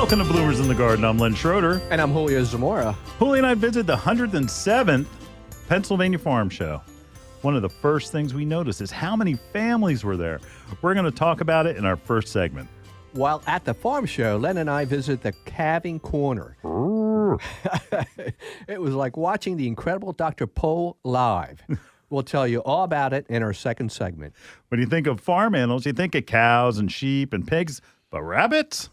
Welcome to Bloomers in the Garden. I'm Len Schroeder. And I'm Julio Zamora. Julio and I visited the 107th Pennsylvania Farm Show. One of the first things we noticed is how many families were there. We're going to talk about it in our first segment. While at the farm show, Len and I visited the calving corner. It was like watching the incredible Dr. Pol live. We'll tell you all about it in our second segment. When you think of farm animals, you think of cows and sheep and pigs. But rabbits?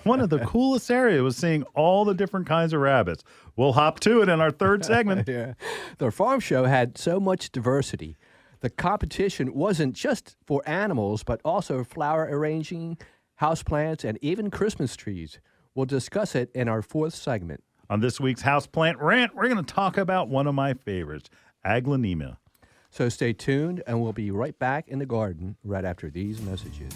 One of the coolest areas was seeing all the different kinds of rabbits. We'll hop to it in our third segment. Yeah. The farm show had so much diversity. The competition wasn't just for animals, but also flower arranging, houseplants, and even Christmas trees. We'll discuss it in our fourth segment. On this week's Houseplant Rant, we're going to talk about one of my favorites, Aglaonema. So stay tuned, and we'll be right back in the garden right after these messages.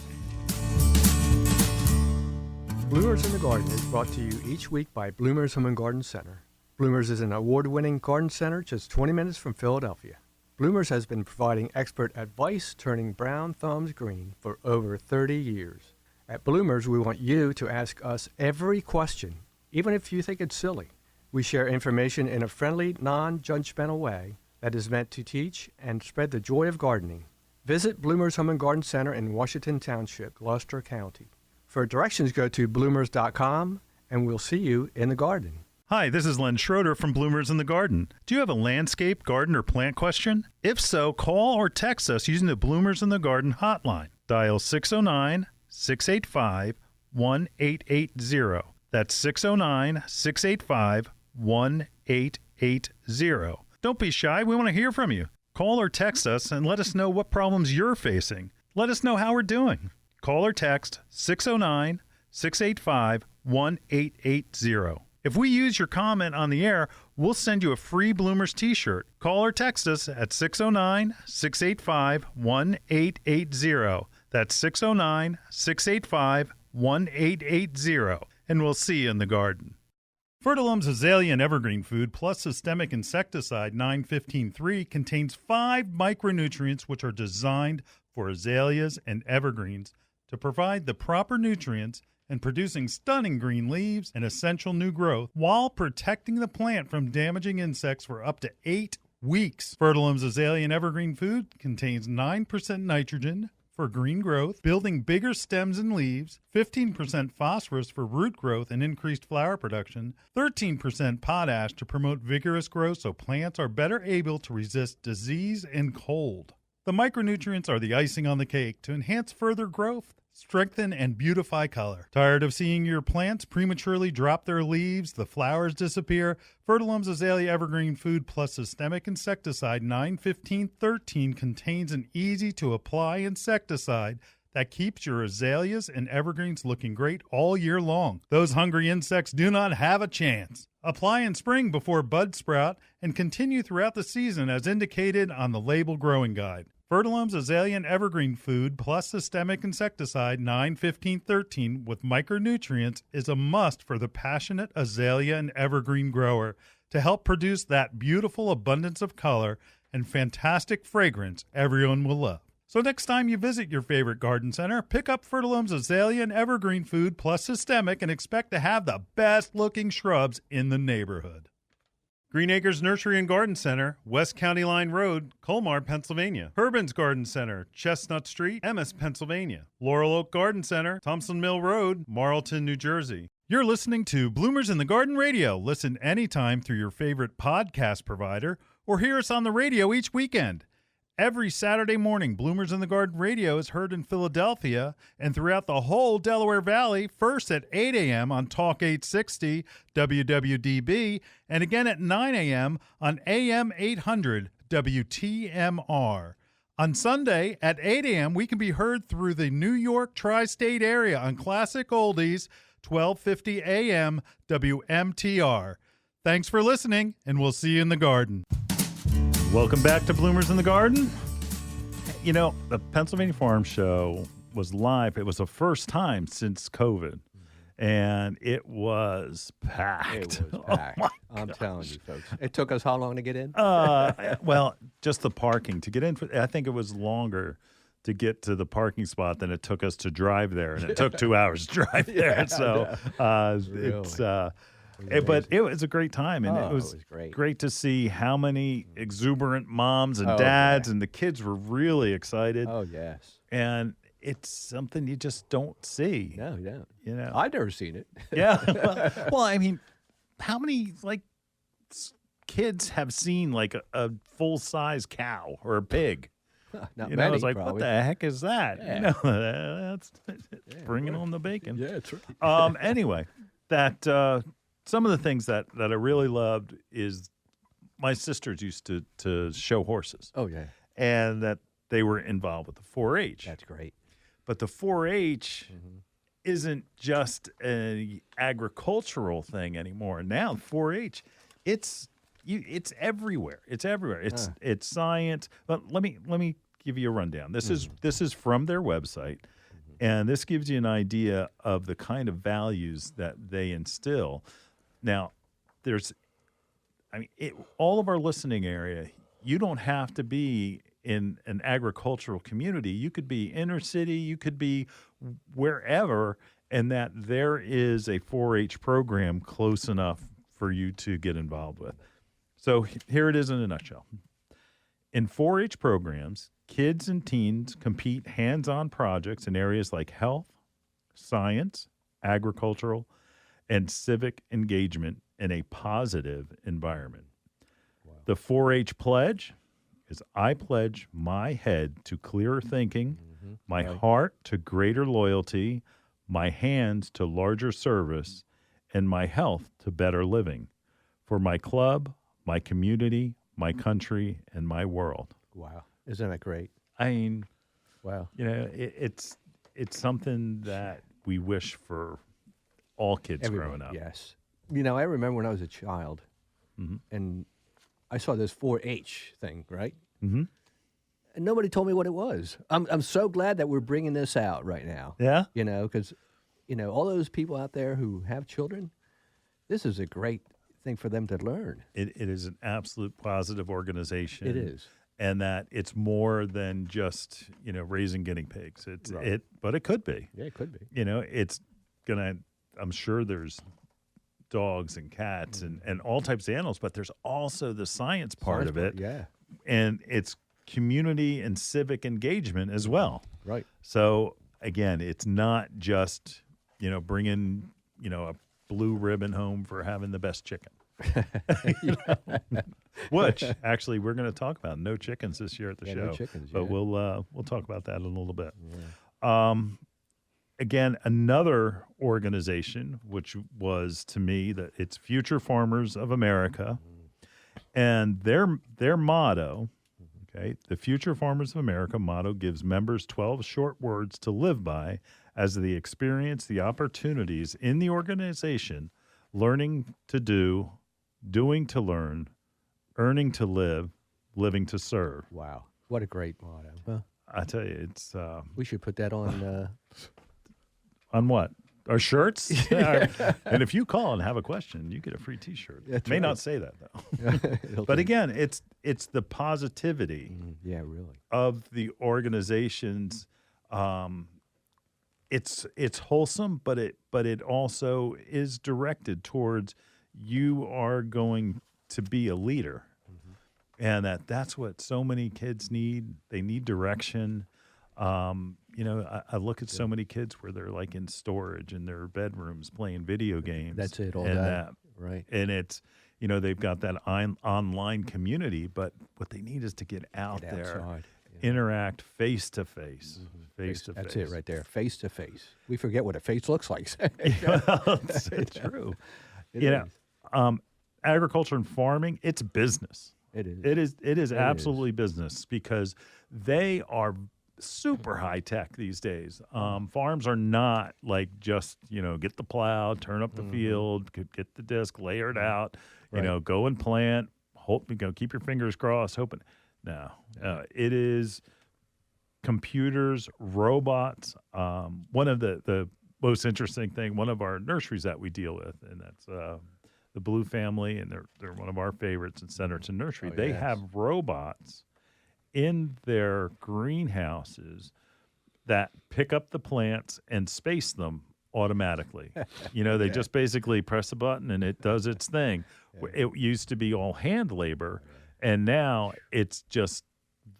Bloomers in the Garden is brought to you each week by Bloomers Home and Garden Center. Bloomers is an award-winning garden center just 20 minutes from Philadelphia. Bloomers has been providing expert advice turning brown thumbs green for over 30 years. At Bloomers, we want you to ask us every question, even if you think it's silly. We share information in a friendly, non-judgmental way that is meant to teach and spread the joy of gardening. Visit Bloomers Home and Garden Center in Washington Township, Gloucester County. For directions, go to bloomers.com, and we'll see you in the garden. Hi, this is Len Schroeder from Bloomers in the Garden. Do you have a landscape, garden, or plant question? If so, call or text us using the Bloomers in the Garden hotline. Dial 609-685-1880. That's 609-685-1880. Don't be shy. We want to hear from you. Call or text us and let us know what problems you're facing. Let us know how we're doing. Call or text 609-685-1880. If we use your comment on the air, we'll send you a free Bloomers t-shirt. Call or text us at 609-685-1880. That's 609-685-1880. And we'll see you in the garden. Fertilum's azalea and evergreen food plus systemic insecticide 915-3 contains 5 micronutrients which are designed for azaleas and evergreens to provide the proper nutrients and producing stunning green leaves and essential new growth while protecting the plant from damaging insects for up to 8 weeks. Fertilum's azalea and evergreen food contains 9% nitrogen for green growth, building bigger stems and leaves, 15% phosphorus for root growth and increased flower production, 13% potash to promote vigorous growth so plants are better able to resist disease and cold. The micronutrients are the icing on the cake to enhance further growth, strengthen, and beautify color. Tired of seeing your plants prematurely drop their leaves, the flowers disappear? Fertilum's Azalea Evergreen Food plus Systemic Insecticide 915-13 contains an easy-to-apply insecticide that keeps your azaleas and evergreens looking great all year long. Those hungry insects do not have a chance. Apply in spring before buds sprout and continue throughout the season as indicated on the label growing guide. Fertilum's Azalea and Evergreen Food plus Systemic Insecticide 915-13 with micronutrients is a must for the passionate azalea and evergreen grower to help produce that beautiful abundance of color and fantastic fragrance everyone will love. So next time you visit your favorite garden center, pick up Fertilum's Azalea and Evergreen Food plus Systemic and expect to have the best looking shrubs in the neighborhood. Green Acres Nursery and Garden Center, West County Line Road, Colmar, Pennsylvania. Herbin's Garden Center, Chestnut Street, Emmis, Pennsylvania. Laurel Oak Garden Center, Thompson Mill Road, Marlton, New Jersey. You're listening to Bloomers in the Garden Radio. Listen anytime through your favorite podcast provider or hear us on the radio each weekend. Every Saturday morning, Bloomers in the Garden Radio is heard in Philadelphia and throughout the whole Delaware Valley, first at 8 a.m. on Talk 860 WWDB, and again at 9 a.m. on AM 800 WTMR. On Sunday at 8 a.m., we can be heard through the New York tri-state area on Classic Oldies, 1250 a.m. WMTR. Thanks for listening, and we'll see you in the garden. Welcome back to Bloomers in the Garden. You know, the Pennsylvania Farm Show was live. It was the first time since COVID, and it was packed. It was packed. Oh I'm telling you, folks. It took us how long to get in? Well, just the parking to get in. I think it was longer to get to the parking spot than it took us to drive there, and it took 2 hours to drive there. Yeah, So but it was a great time, and it was great to see how many exuberant moms and dads, and the kids were really excited. Oh, yes. And it's something you just don't see. No, you don't. You know, I've never seen it. Yeah. Well, I mean, how many kids have seen a full-size cow or a pig? Not many. many, I was like, probably. what the heck is that? Yeah. That's bringing on the bacon. Yeah, that's right. Anyway, that some of the things that I really loved is my sisters used to show horses. Oh, yeah. And that they were involved with the 4-H. That's great. But the 4-H isn't just an agricultural thing anymore. Now, 4-H, it's everywhere. It's everywhere. It's science. But let me give you a rundown. This is from their website, and this gives you an idea of the kind of values that they instill. Now, all of our listening area, you don't have to be in an agricultural community. You could be inner city, you could be wherever, and that there is a 4-H program close enough for you to get involved with. So here it is in a nutshell. In 4-H programs, kids and teens compete hands-on projects in areas like health, science, agricultural, and civic engagement in a positive environment. Wow. The 4-H pledge is I pledge my head to clearer thinking, my heart to greater loyalty, my hands to larger service, and my health to better living for my club, my community, my country, and my world. Wow. Isn't that great? I mean, wow. It's something that we wish for all kids growing up. Yes. I remember when I was a child, and I saw this 4-H thing, right? Mm-hmm. And nobody told me what it was. I'm so glad that we're bringing this out right now. Yeah? Because, all those people out there who have children, this is a great thing for them to learn. It is an absolute positive organization. It is. And that it's more than just, raising guinea pigs. But it could be. Yeah, it could be. It's going to, I'm sure there's dogs and cats and all types of animals, but there's also the science part of it. Yeah. And it's community and civic engagement as well. Right. So again, it's not just, bringing, a blue ribbon home for having the best chicken. Which actually we're going to talk about. No chickens this year at the show. No chickens, but we'll talk about that in a little bit. Yeah. Again, another organization, which was to me that it's Future Farmers of America, and their motto, the Future Farmers of America motto gives members 12 short words to live by as they experience the opportunities in the organization, learning to do, doing to learn, earning to live, living to serve. Wow, what a great motto! Huh? I tell you, it's. We should put that on. On what? Our shirts? And if you call and have a question, you get a free T-shirt. It may not say that, though. But again, it's the positivity really. of the organizations. It's wholesome, but it also is directed towards you are going to be a leader. And that's what so many kids need. They need direction. I look at so many kids where they're like in storage in their bedrooms playing video games. That's it, all day. Right. And it's, they've got that online community, but what they need is to get out there, outside, interact face to face. Face to face. That's it right there, face to face. We forget what a face looks like. It's true. Agriculture and farming, it's business. It is. It is absolutely business because they are super high tech these days. Farms are not like just, get the plow, turn up the field, get the disc, layer it out, go and plant, hope, keep your fingers crossed, hoping. No, it is computers, robots. One of the most interesting thing, one of our nurseries that we deal with, and that's the Blue family, and they're one of our favorites in Centerton Nursery. They have robots in their greenhouses that pick up the plants and space them automatically. They just basically press a button and it does its thing. It used to be all hand labor, and now it's just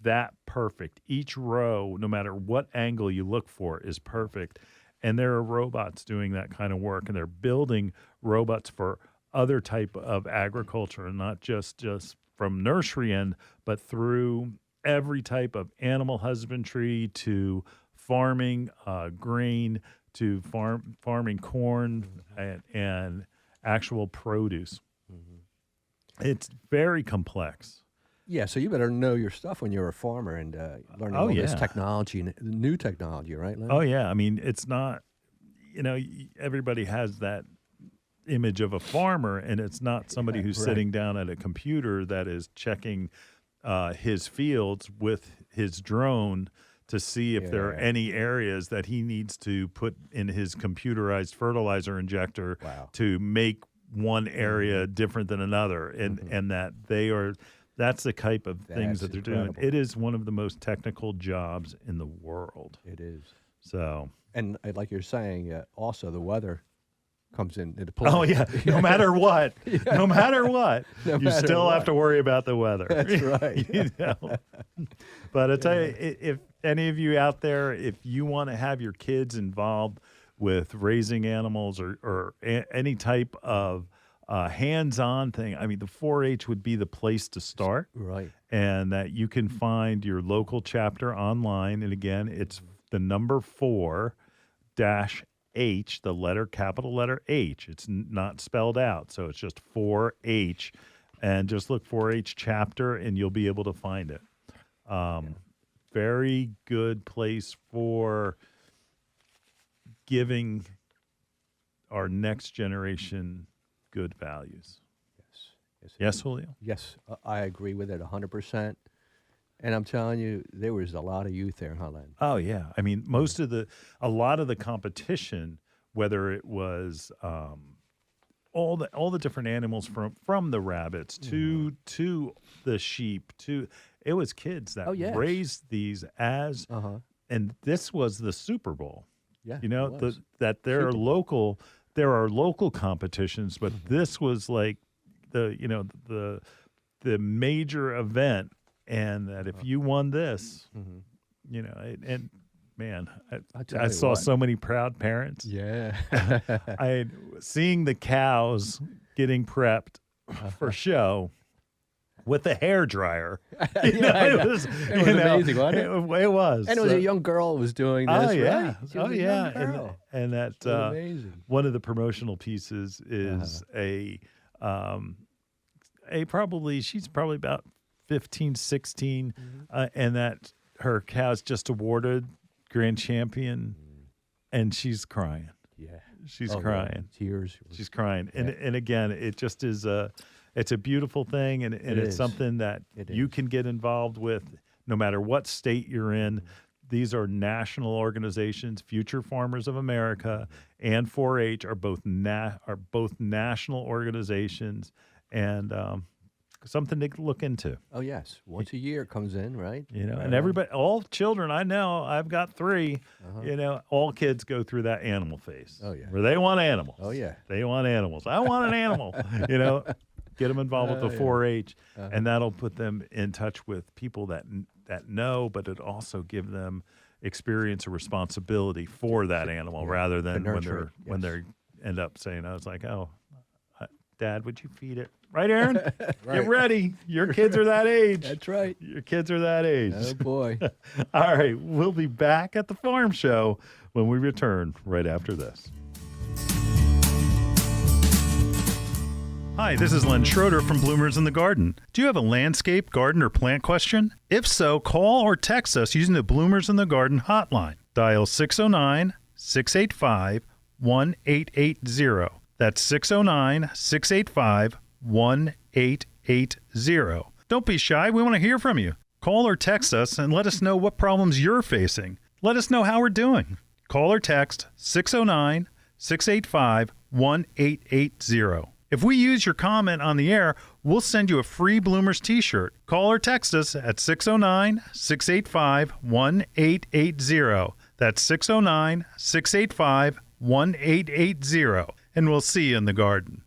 that perfect. Each row, no matter what angle you look for, is perfect. And there are robots doing that kind of work, and they're building robots for other type of agriculture, and not just from nursery end, but through every type of animal husbandry to farming grain to farming corn and actual produce. It's very complex. Yeah, so you better know your stuff when you're a farmer and learning all this technology, new technology, right, Len? Oh, yeah. I mean, it's not, everybody has that image of a farmer, and it's not somebody who's sitting down at a computer that is checking his fields with his drone to see if there are any areas that he needs to put in his computerized fertilizer injector to make one area different than another, and that that's the type of things that they're doing. It is one of the most technical jobs in the world. It is. So, and like you're saying, also the weather comes into play. Oh yeah, no matter what, no matter what, you still have to worry about the weather. That's right. But I tell you, if any of you out there, if you want to have your kids involved with raising animals or any type of hands-on thing, I mean, the 4-H would be the place to start. Right. And that you can find your local chapter online. And again, it's the number 4-H, the capital letter H. It's not spelled out. So it's just 4-H. And just look 4-H chapter and you'll be able to find it. Very good place for giving our next generation good values. Yes, Julio? Yes, I agree with it 100%. And I'm telling you, there was a lot of youth there, huh, Len? Oh, yeah. I mean, a lot of the competition, whether it was all the different animals from the rabbits to the sheep it was kids that raised these as, and this was the Super Bowl. Yeah, that there are local competitions, but this was like the major event, and that if you won this, and man, I saw so many proud parents. Yeah, seeing the cows getting prepped for show with the hair dryer. It was amazing, wasn't it? It was, and it was a young girl who was doing this. Oh yeah, right? She was a young girl. And that amazing. One of the promotional pieces is she's probably about 15, 16, and that her cow's just awarded grand champion, and she's crying. Yeah, she's crying. Tears. She's crying, and again, it just is it's a beautiful thing, and it's something that you can get involved with no matter what state you're in. These are national organizations. Future Farmers of America and 4-H are both national organizations, and something to look into. Oh yes, once a year it comes in, right? And everybody, all children I know, I've got 3. All kids go through that animal phase. Oh yeah, where they want animals. Oh yeah, they want animals. I want an animal. Get them involved with the 4-H, and that'll put them in touch with people that know, but it also give them experience or responsibility for that animal rather than when they end up saying, I was like, oh, Dad, would you feed it? Right, Aaron? Right. Get ready. Your kids are that age. That's right. Your kids are that age. Oh, boy. All right. We'll be back at the farm show when we return right after this. Hi, this is Len Schroeder from Bloomers in the Garden. Do you have a landscape, garden, or plant question? If so, call or text us using the Bloomers in the Garden hotline. Dial 609-685-1880. That's 609-685-1880. Don't be shy. We want to hear from you. Call or text us and let us know what problems you're facing. Let us know how we're doing. Call or text 609-685-1880. If we use your comment on the air, we'll send you a free Bloomers t-shirt. Call or text us at 609-685-1880. That's 609-685-1880. And we'll see you in the garden.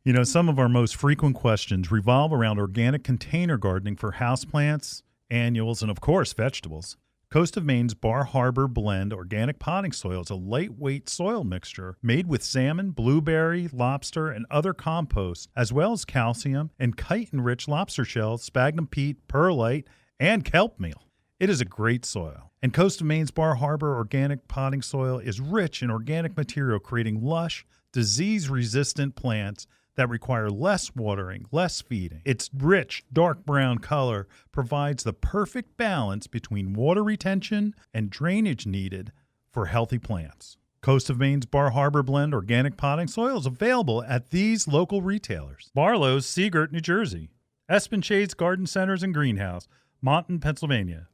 You know, some of our most frequent questions revolve around organic container gardening for houseplants, annuals, and of course, vegetables. Coast of Maine's Bar Harbor Blend Organic Potting Soil is a lightweight soil mixture made with salmon, blueberry, lobster, and other composts, as well as calcium and chitin-rich lobster shells, sphagnum peat, perlite, and kelp meal. It is a great soil. And Coast of Maine's Bar Harbor Organic Potting Soil is rich in organic material, creating lush, disease-resistant plants that require less watering, less feeding. Its rich, dark brown color provides the perfect balance between water retention and drainage needed for healthy plants. Coast of Maine's Bar Harbor Blend Organic Potting Soil is available at these local retailers: Barlow's, Seagirt, New Jersey; Espenshades Garden Centers and Greenhouse, Monton, Pennsylvania;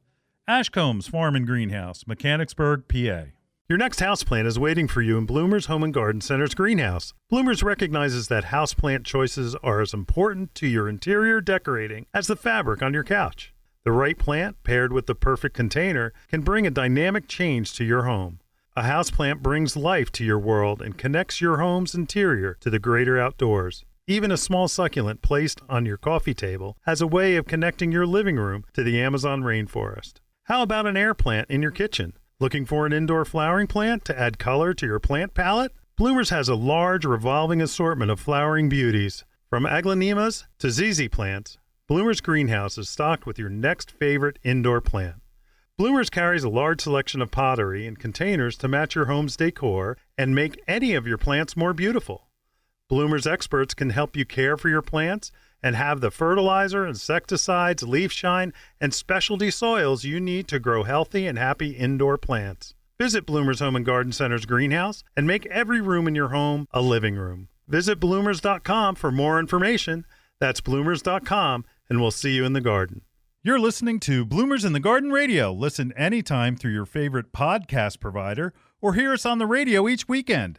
Ashcombs Farm and Greenhouse, Mechanicsburg, PA. Your next houseplant is waiting for you in Bloomers Home and Garden Center's greenhouse. Bloomers recognizes that houseplant choices are as important to your interior decorating as the fabric on your couch. The right plant, paired with the perfect container, can bring a dynamic change to your home. A houseplant brings life to your world and connects your home's interior to the greater outdoors. Even a small succulent placed on your coffee table has a way of connecting your living room to the Amazon rainforest. How about an air plant in your kitchen? Looking for an indoor flowering plant to add color to your plant palette? Bloomers has a large revolving assortment of flowering beauties. From aglaonemas to ZZ plants, Bloomers Greenhouse is stocked with your next favorite indoor plant. Bloomers carries a large selection of pottery and containers to match your home's decor and make any of your plants more beautiful. Bloomers experts can help you care for your plants and have the fertilizer, insecticides, leaf shine, and specialty soils you need to grow healthy and happy indoor plants. Visit Bloomers Home and Garden Center's greenhouse and make every room in your home a living room. Visit bloomers.com for more information. That's bloomers.com, and we'll see you in the garden. You're listening to Bloomers in the Garden Radio. Listen anytime through your favorite podcast provider or hear us on the radio each weekend.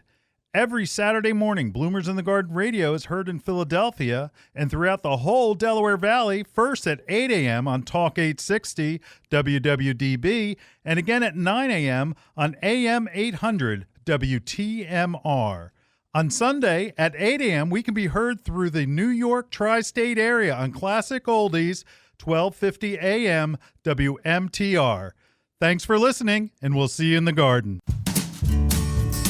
Every Saturday morning, Bloomers in the Garden Radio is heard in Philadelphia and throughout the whole Delaware Valley, first at 8 a.m. on Talk 860 WWDB, and again at 9 a.m. on AM 800 WTMR. On Sunday at 8 a.m., we can be heard through the New York tri-state area on Classic Oldies, 1250 a.m. WMTR. Thanks for listening, and we'll see you in the garden.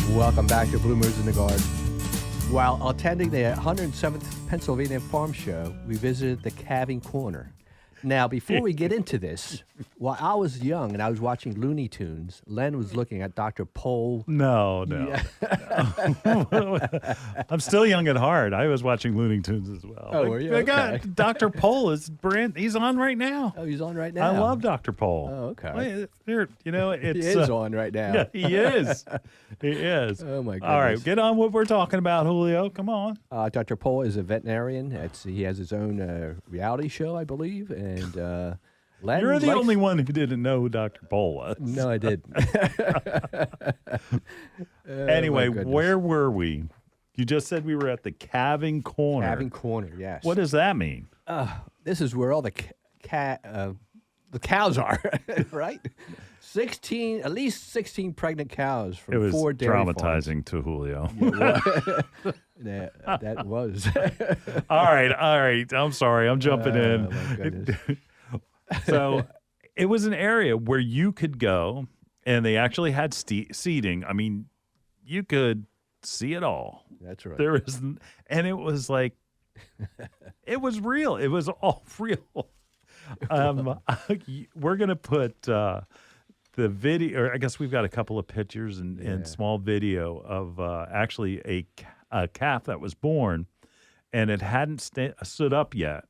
Welcome back to Bloomers in the Garden. While attending the 107th Pennsylvania Farm Show, we visited the Calving Corner. Now, before we get into this, while I was young and I was watching Looney Tunes, Len was looking at Dr. Pole. No. Yeah. I'm still young at heart. I was watching Looney Tunes as well. Oh, were you? Okay. Dr. Pole is he's on right now. Oh, he's on right now. I love Dr. Pole. Oh, okay. Well, it's He is on right now. Yeah, he is. He is. Oh, my goodness. All right, get on what we're talking about, Julio. Come on. Dr. Pole is a veterinarian. He has his own reality show, I believe, and Len You're the only one who didn't know who Dr. Pole was. No, I didn't. Anyway, where were we? You just said we were at the Calving Corner. Calving Corner, yes. What does that mean? This is where all the cows are, right? At least 16 pregnant cows from It was 4 dairy traumatizing to Julio. Yeah, that was. All right. I'm sorry. I'm jumping in. My goodness. So it was an area where you could go, and they actually had seating. I mean, you could see it all. That's right. There was, and it was like, it was real. It was all real. We're gonna put the video, or I guess we've got a couple of pictures and small video of actually a calf that was born, and it hadn't stood up yet.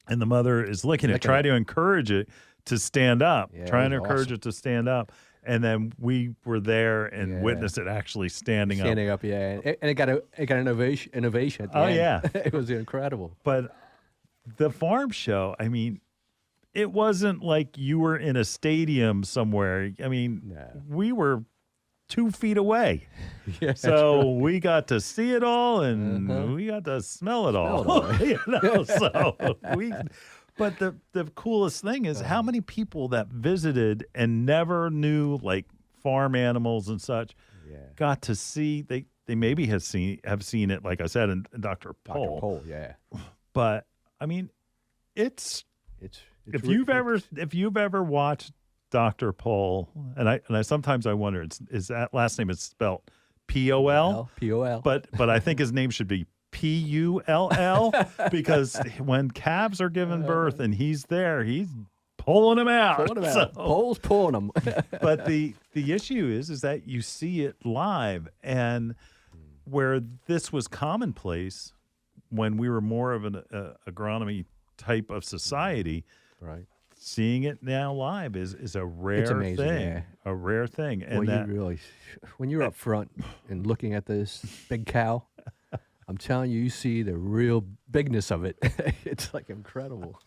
And the mother is licking it, trying to encourage it to stand up, trying to encourage it to stand up. And then we were there and witnessed it actually standing up. Standing up, yeah. And it got an ovation at the end. Yeah. It was incredible. But the farm show, I mean, it wasn't like you were in a stadium somewhere. I mean, we were 2 feet away. Yeah, So we got to see it all, and we got to smell it all. But the coolest thing is how many people that visited and never knew like farm animals and such got to see. They maybe have seen it, like I said, in Dr. Pole. Dr. Pole, yeah. But I mean, if you've ever watched Dr. Pole, and I sometimes I wonder, is that last name is spelled P-O-L? P-O-L. But I think his name should be P-U-L-L because when calves are giving birth and he's there, he's pulling them out. Pole's pulling them. But the issue is that you see it live, and where this was commonplace when we were more of an agronomy type of society, right? Seeing it now live is a rare amazing, thing. yeah. A rare thing. And when you're up front and looking at this big cow, I'm telling you, you see the real bigness of it. It's like incredible.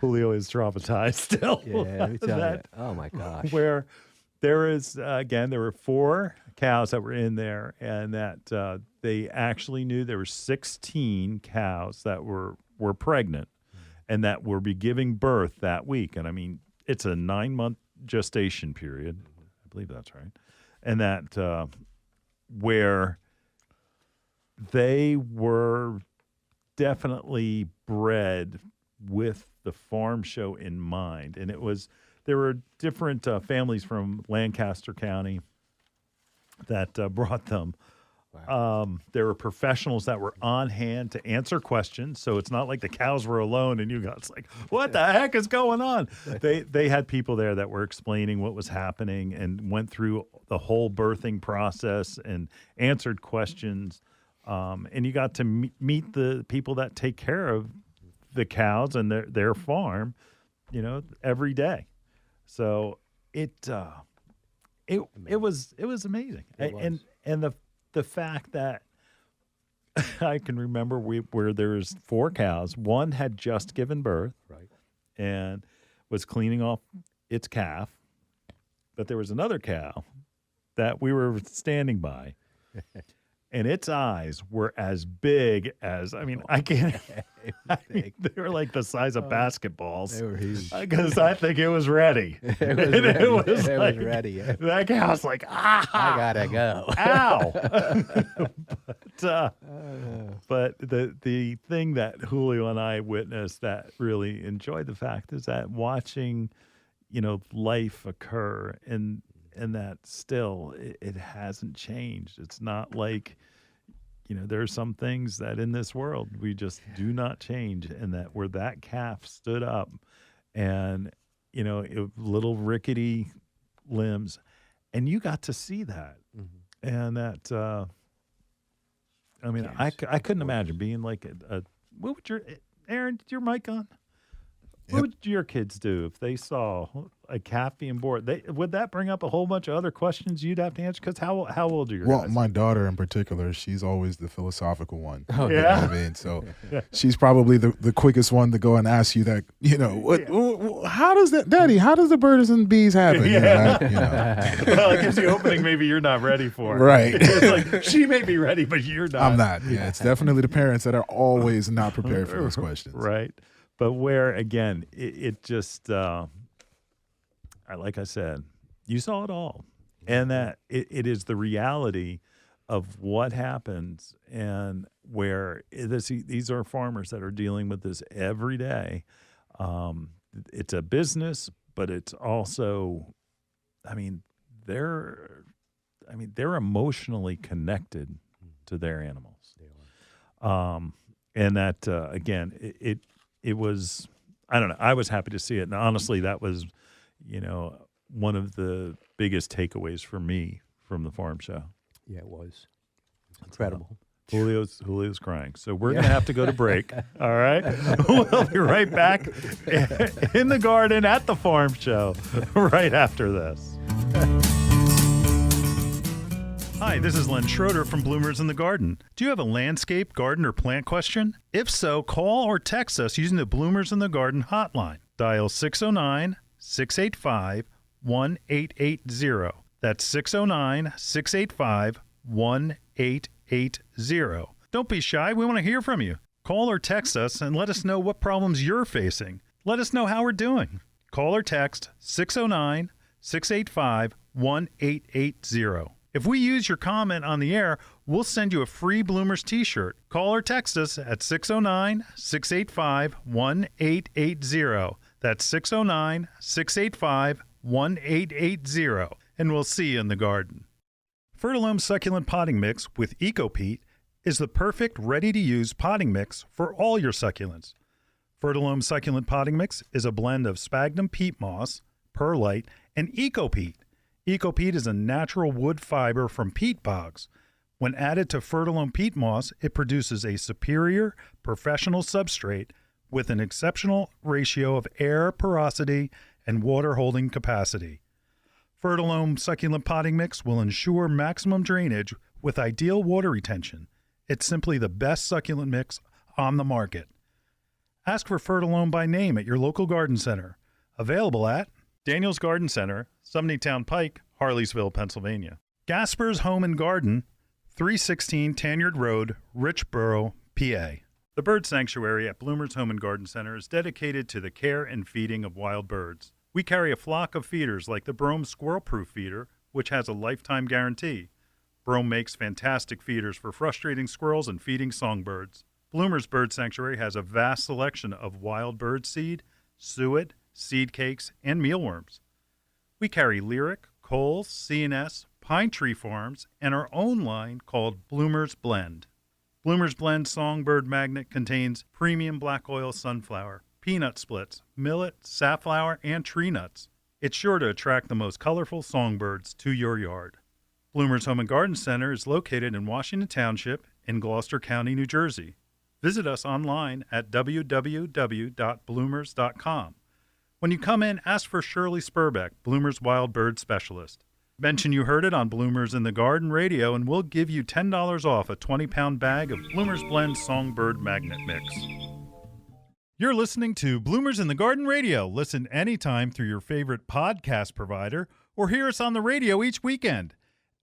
Julio is traumatized still. Yeah, let me tell you. Oh my gosh. Where there is, again, there were 4 cows that were in there, and that they actually knew there were 16 cows that were pregnant and that will be giving birth that week. And I mean, it's a 9-month gestation period. I believe that's right. And that where they were definitely bred with the farm show in mind. And there were different families from Lancaster County that brought them. Wow. There were professionals that were on hand to answer questions, so it's not like the cows were alone and you guys like, what the heck is going on? They had people there that were explaining what was happening and went through the whole birthing process and answered questions. And you got to meet the people that take care of the cows and their farm, every day. So it was amazing. And the fact that I can remember where there was 4 cows. One had just given birth, right, and was cleaning off its calf. But there was another cow that we were standing by, and its eyes were as big as, I can't. They were like the size of basketballs. They were huge. Because I think it was ready. It was ready. Yeah. That cow's like, I gotta go. Ow. But the thing that Julio and I witnessed that really enjoyed the fact is that watching, life occur and that still it hasn't changed. It's not like, there are some things that in this world we just do not change, and that where that calf stood up and, little rickety limbs, and you got to see that. Mm-hmm. And that, I couldn't imagine being like what would Aaron, did your mic on? What would your kids do if they saw a calf being born? Would that bring up a whole bunch of other questions you'd have to answer? Because how old are your guys? My daughter in particular, she's always the philosophical one. Oh, yeah. You know what I mean? So she's probably the quickest one to go and ask you that, how does that, Daddy, how does the birds and bees happen? Yeah. Well, it gives you opening maybe you're not ready for. Right. It's like, she may be ready, but you're not. I'm not. Yeah, it's definitely the parents that are always not prepared for those questions. Right. But where, again, it just, like I said, you saw it all. And that it is the reality of what happens, and where these are farmers that are dealing with this every day. It's a business, but it's also, they're emotionally connected to their animals. And that, again, it was, I don't know, I was happy to see it. And honestly, that was, one of the biggest takeaways for me from the farm show. Yeah, it was. Incredible. Julio's crying. So we're going to have to go to break. All right. We'll be right back in the garden at the farm show right after this. Hi, this is Len Schroeder from Bloomers in the Garden. Do you have a landscape, garden, or plant question? If so, call or text us using the Bloomers in the Garden hotline. Dial 609-685-1880. That's 609-685-1880. Don't be shy. We want to hear from you. Call or text us and let us know what problems you're facing. Let us know how we're doing. Call or text 609-685-1880. If we use your comment on the air, we'll send you a free Bloomers t-shirt. Call or text us at 609-685-1880. That's 609-685-1880. And we'll see you in the garden. Fertilome Succulent Potting Mix with EcoPeat is the perfect ready-to-use potting mix for all your succulents. Fertilome Succulent Potting Mix is a blend of sphagnum peat moss, perlite, and EcoPeat. EcoPeat is a natural wood fiber from peat bogs. When added to Fertilome peat moss, it produces a superior professional substrate with an exceptional ratio of air porosity and water holding capacity. Fertilome Succulent Potting Mix will ensure maximum drainage with ideal water retention. It's simply the best succulent mix on the market. Ask for Fertilome by name at your local garden center. Available at Daniel's Garden Center, Sumneytown Pike, Harleysville, Pennsylvania. Gasper's Home and Garden, 316 Tanyard Road, Richboro, PA. The Bird Sanctuary at Bloomer's Home and Garden Center is dedicated to the care and feeding of wild birds. We carry a flock of feeders like the Brome Squirrel Proof Feeder, which has a lifetime guarantee. Brome makes fantastic feeders for frustrating squirrels and feeding songbirds. Bloomer's Bird Sanctuary has a vast selection of wild bird seed, suet, seed cakes, and mealworms. We carry Lyric, Coles, C&S, Pine Tree Farms, and our own line called Bloomer's Blend. Bloomer's Blend Songbird Magnet contains premium black oil sunflower, peanut splits, millet, safflower, and tree nuts. It's sure to attract the most colorful songbirds to your yard. Bloomer's Home and Garden Center is located in Washington Township in Gloucester County, New Jersey. Visit us online at www.bloomers.com. When you come in, ask for Shirley Spurbeck, Bloomer's Wild Bird Specialist. Mention you heard it on Bloomers in the Garden Radio, and we'll give you $10 off a 20-pound bag of Bloomer's Blend Songbird Magnet Mix. You're listening to Bloomers in the Garden Radio. Listen anytime through your favorite podcast provider or hear us on the radio each weekend.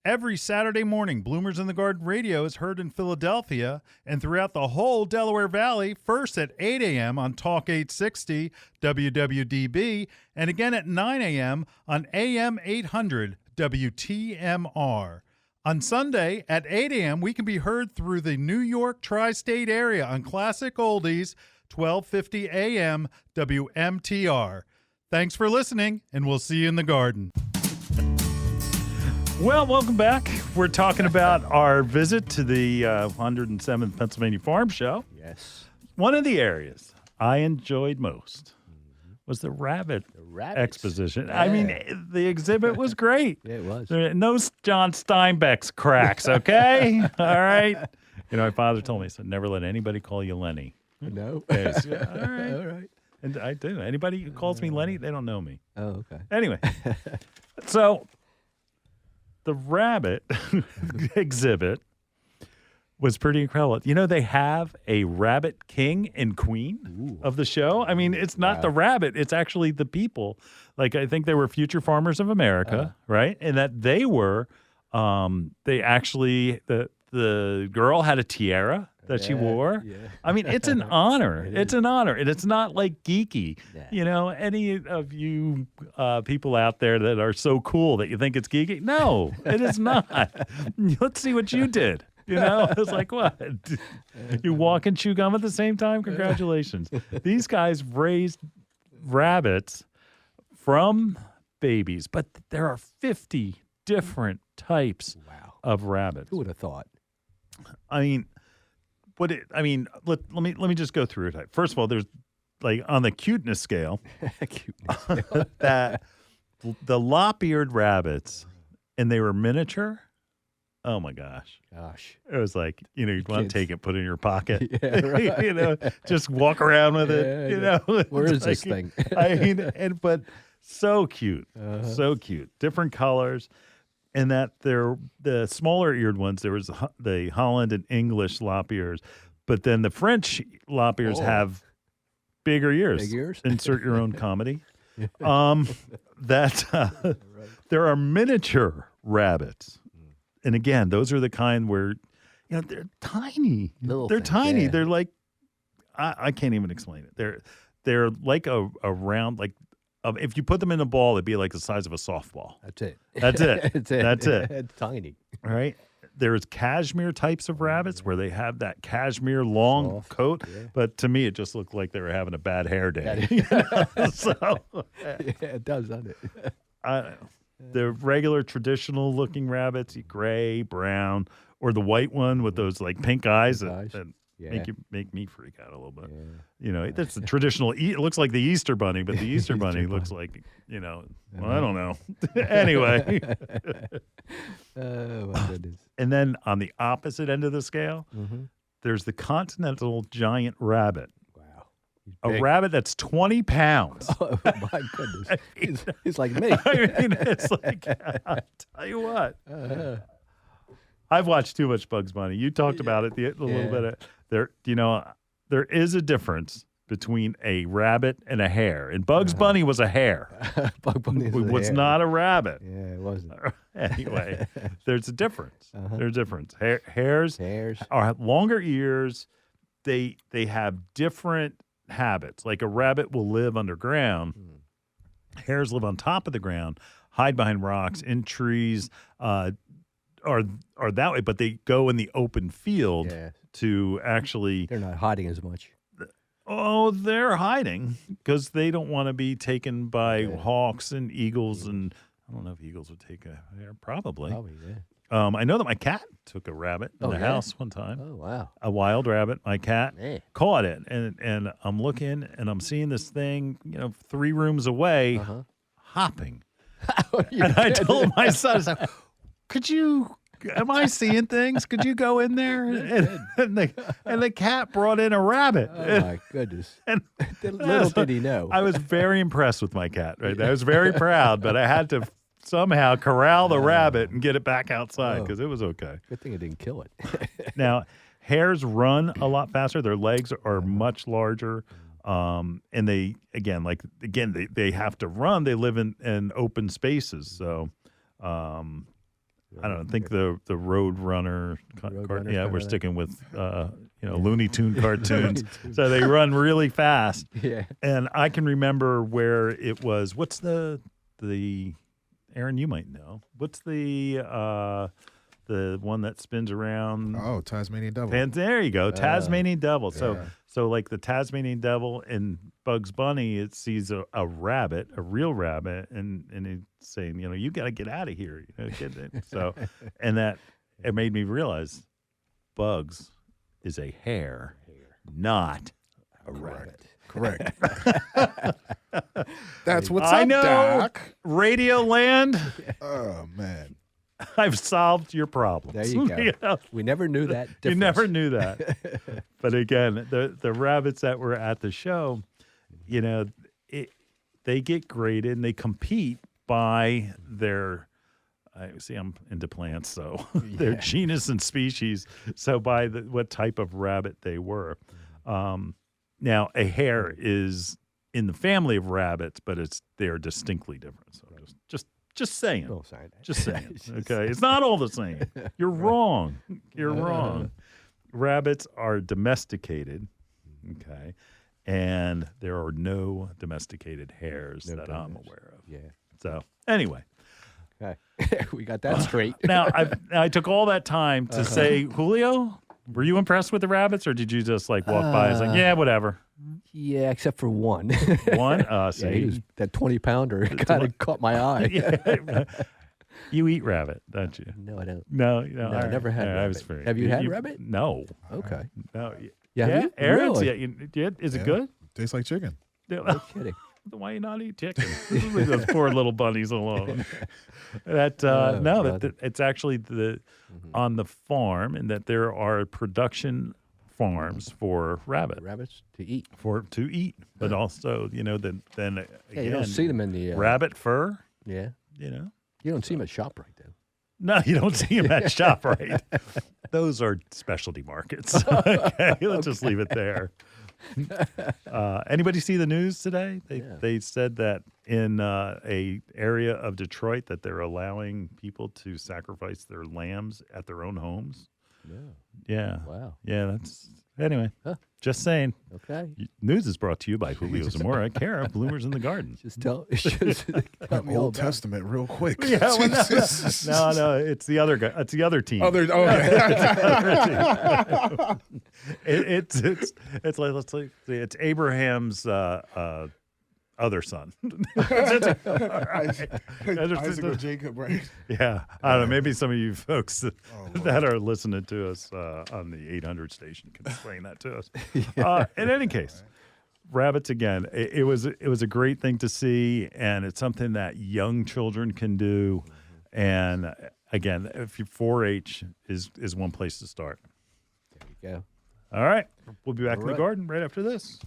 Every Saturday morning, Bloomers in the Garden Radio is heard in Philadelphia and throughout the whole Delaware Valley, first at 8 a.m. on Talk 860 WWDB, and again at 9 a.m. on AM 800 WTMR. On Sunday at 8 a.m., we can be heard through the New York tri-state area on Classic Oldies, 1250 a.m. WMTR. Thanks for listening, and we'll see you in the garden. Well, welcome back. We're talking about our visit to the 107th Pennsylvania Farm Show. Yes. One of the areas I enjoyed most was the rabbit exposition. Yeah. I mean, the exhibit was great. Yeah, it was. No John Steinbeck's cracks, okay? All right. You know, my father told me, he said, never let anybody call you Lenny. No. Yes. Yeah, all right. All right. And I do. Anybody who calls me Lenny, they don't know me. Oh, okay. Anyway, so the rabbit exhibit was pretty incredible. You know, they have a rabbit king and queen of the show. I mean, it's not the rabbit. It's actually the people. Like, I think they were Future Farmers of America, right? And that they were, they actually, the girl had a tiara that she wore. Yeah. I mean, it's an honor. It's an honor. And it's not like geeky. Yeah. You know, any of you people out there that are so cool that you think it's geeky. No, it is not. Let's see what you did. You know, it's like, what? You walk and chew gum at the same time? Congratulations. These guys raised rabbits from babies, but there are 50 different types of rabbits. Who would have thought? I mean, let me just go through it. First of all, there's like on the cuteness scale, that the lop-eared rabbits, and they were miniature. Oh my gosh. It was like, you know, you'd want to take it, put it in your pocket. Yeah, right. You know, just walk around with it. You know, where is this thing? I mean, but so cute. So cute. Different colors. And that the smaller eared ones, there was the Holland and English lop ears, but then the French lop ears have bigger ears. Big ears? Insert your own comedy. There are miniature rabbits. And again, those are the kind where, they're tiny. Little they're things, tiny. yeah. They're like, I can't even explain it. They're like a round, like, if you put them in a ball, it'd be like the size of a softball. That's it. That's it. That's it. That's it. It's tiny. All right. There's cashmere types of rabbits where they have that cashmere long Soft, coat, yeah. but to me, it just looked like they were having a bad hair day. So Yeah, it does, doesn't it? the regular traditional looking rabbits, gray, brown, or the white one with those like pink eyes that Yeah. make me freak out a little bit. Yeah. That's the traditional. It looks like the Easter bunny, but the Easter bunny looks like well, I don't know. Anyway, Oh, my goodness. and then on the opposite end of the scale, there's the continental giant rabbit. Wow. A Big. rabbit that's 20 pounds. Oh, my goodness. He's like me. I mean, it's like, I'll tell you what. I've watched too much Bugs Bunny. You talked about it a little bit. There is a difference between a rabbit and a hare. And Bugs Bunny was a hare. Bug Bunny is It a was hare. not a rabbit. Yeah, it wasn't. Anyway, there's a difference. There's a difference. Hares Hares. have longer ears. They have different habits. Like a rabbit will live underground. Hares live on top of the ground, hide behind rocks, in trees, are that way, but they go in the open field Yeah. to actually. They're not hiding as much. Oh, they're hiding because they don't want to be taken by hawks and eagles, and I don't know if eagles would take a hare. Probably. Probably, yeah. I know that my cat took a rabbit in the yeah? house one time. Oh, wow. A wild rabbit. My cat Man. caught it, and I'm looking and I'm seeing this thing, 3 rooms away, hopping. And I told my son, I said, am I seeing things? Could you go in there? And the cat brought in a rabbit. Oh, my goodness. And Little did he know. I was very impressed with my cat. Right? I was very proud, but I had to somehow corral the rabbit and get it back outside because it was okay. Good thing I didn't kill it. Now, hares run a lot faster. Their legs are much larger. And they have to run. They live in open spaces. So, I don't think the Road Runner. We're sticking with Looney Tune cartoons. So they run really fast. Yeah. And I can remember where it was. What's the Aaron? You might know. What's the one that spins around? Oh, Tasmanian devil. There you go, Tasmanian devil. So like the Tasmanian devil in Bugs Bunny, it sees a rabbit, a real rabbit, and it's saying, you got to get out of here. Get it. So, and that it made me realize, Bugs is a hare, not a rabbit. Correct. That's what's I up, know, Doc. Radio Land. Oh, man. I've solved your problem. There you go. We never knew that difference. You never knew that. But again, the rabbits that were at the show, they get graded and they compete by their. I'm into plants, so their genus and species. So by what type of rabbit they were. Now a hare is in the family of rabbits, but they're distinctly different. So just saying. Just saying. Okay. It's not all the same. You're wrong. You're wrong. Rabbits are domesticated. Okay. And there are no domesticated hares that I'm aware of. Yeah. So anyway. Okay. We got that straight. Now I took all that time to say, Julio, were you impressed with the rabbits, or did you just walk by and say, yeah, whatever? Yeah, except for one. One? Yeah, he was, that 20-pounder kind of caught my eye. Yeah. You eat rabbit, don't you? No, I don't. No, I never had rabbit. I was very, Have you had rabbit? No. Okay. No. Yeah, Aaron's, really? Is it good? Tastes like chicken. No kidding. Why you not eat chicken? Leave those poor little bunnies alone. It's actually on the farm, and that there are production farms for rabbits to eat. To eat, but also then again, you don't see them in the rabbit fur. Yeah, You don't see them at ShopRite though. No, you don't see them at ShopRite. Those are specialty markets. Okay, let's just leave it there. Anybody see the news today? Yeah. They said that in a area of Detroit that they're allowing people to sacrifice their lambs at their own homes. Yeah. Yeah. Wow. Yeah, that's anyway. Huh. Just saying. Okay. News is brought to you by Julio Zamora, care of Bloomers in the Garden. Just tell me all Old about Testament, real quick. Yeah, well, no, it's the other guy. It's the other team. Okay. It's like let's see, it's Abraham's other son. Isaac or Jacob, right? Yeah, I don't know. Maybe some of you folks that are listening to us on the 800 station can explain that to us. In any case, rabbits again. It was a great thing to see, and it's something that young children can do. And again, if you 4-H is one place to start. There you go. All right, we'll be back in the right. garden right after this.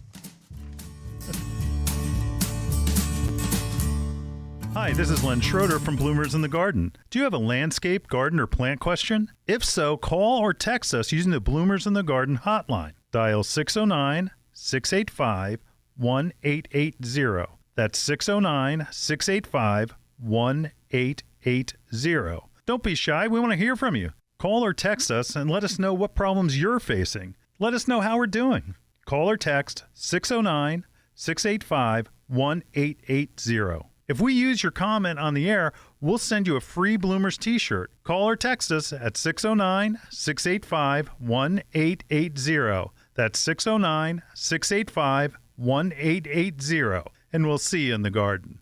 Hi, this is Len Schroeder from Bloomers in the Garden. Do you have a landscape, garden, or plant question? If so, call or text us using the Bloomers in the Garden hotline. Dial 609-685-1880. That's 609-685-1880. Don't be shy. We want to hear from you. Call or text us and let us know what problems you're facing. Let us know how we're doing. Call or text 609-685-1880. If we use your comment on the air, we'll send you a free Bloomers t-shirt. Call or text us at 609-685-1880. That's 609-685-1880. And we'll see you in the garden.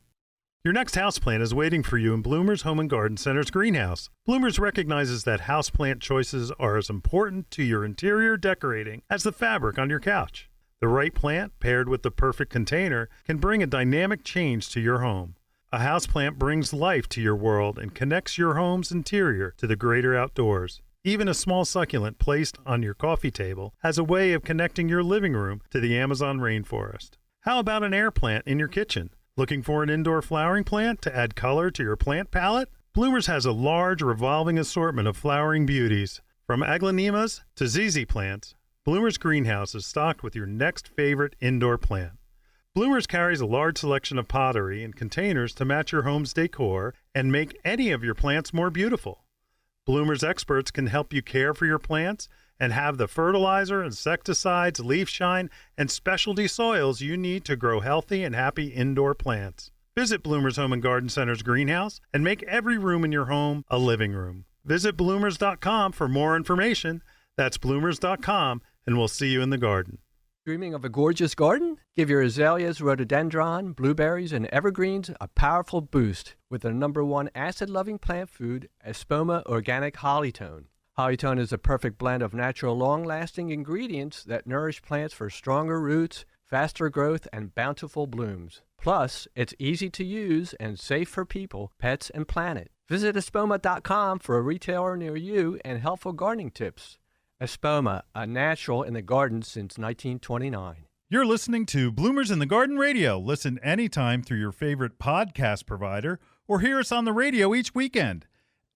Your next houseplant is waiting for you in Bloomers Home and Garden Center's greenhouse. Bloomers recognizes that houseplant choices are as important to your interior decorating as the fabric on your couch. The right plant, paired with the perfect container, can bring a dynamic change to your home. A houseplant brings life to your world and connects your home's interior to the greater outdoors. Even a small succulent placed on your coffee table has a way of connecting your living room to the Amazon rainforest. How about an air plant in your kitchen? Looking for an indoor flowering plant to add color to your plant palette? Bloomers has a large revolving assortment of flowering beauties. From aglaonemas to ZZ plants, Bloomers Greenhouse is stocked with your next favorite indoor plant. Bloomers carries a large selection of pottery and containers to match your home's decor and make any of your plants more beautiful. Bloomers experts can help you care for your plants and have the fertilizer, insecticides, leaf shine, and specialty soils you need to grow healthy and happy indoor plants. Visit Bloomers Home and Garden Center's greenhouse and make every room in your home a living room. Visit bloomers.com for more information. That's bloomers.com, and we'll see you in the garden. Dreaming of a gorgeous garden? Give your azaleas, rhododendron, blueberries, and evergreens a powerful boost with the #1 acid-loving plant food, Espoma Organic Hollytone. Hollytone is a perfect blend of natural, long-lasting ingredients that nourish plants for stronger roots, faster growth, and bountiful blooms. Plus, it's easy to use and safe for people, pets, and planet. Visit espoma.com for a retailer near you and helpful gardening tips. Espoma, a natural in the garden since 1929. You're listening to Bloomers in the Garden Radio. Listen anytime through your favorite podcast provider or hear us on the radio each weekend.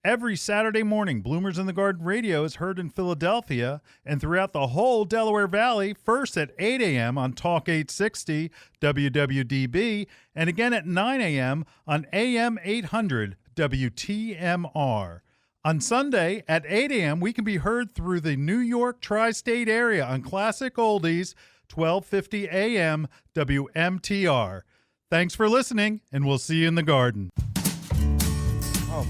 Every Saturday morning, Bloomers in the Garden Radio is heard in Philadelphia and throughout the whole Delaware Valley, first at 8 a.m. on Talk 860 WWDB and again at 9 a.m. on AM 800 WTMR. On Sunday at 8 a.m., we can be heard through the New York tri-state area on Classic Oldies, 1250 a.m. WMTR. Thanks for listening, and we'll see you in the garden.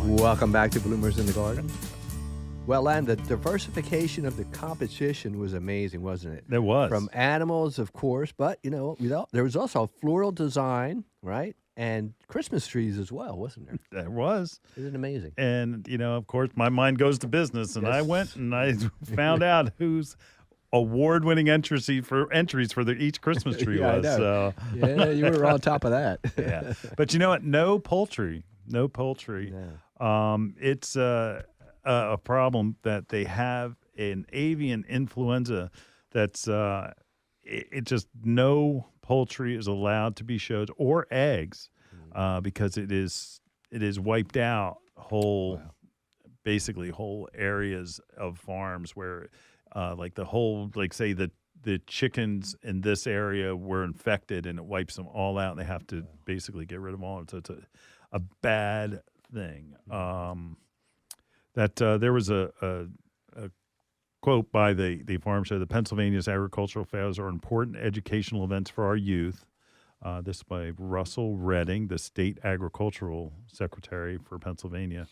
Welcome back to Bloomers in the Garden. Well, Len, the diversification of the competition was amazing, wasn't it? There was. From animals, of course, but, there was also floral design, right? And Christmas trees as well, wasn't there? There was. Isn't it amazing? And, of course, my mind goes to business, and I went and I found out who's award-winning entries for each Christmas tree Yeah, was. I know. So. Yeah, you were on top of that. Yeah. But you know what? No poultry. Yeah. It's a problem that they have an avian influenza that's it just no poultry is allowed to be showed or eggs because it is wiped out basically whole areas of farms where like the whole, like say the the chickens in this area were infected and it wipes them all out. And they have to basically get rid of all of them. So it's a bad thing. There was a quote by the farm show: "The Pennsylvania's agricultural fairs are important educational events for our youth." This by Russell Redding, the state agricultural secretary for Pennsylvania.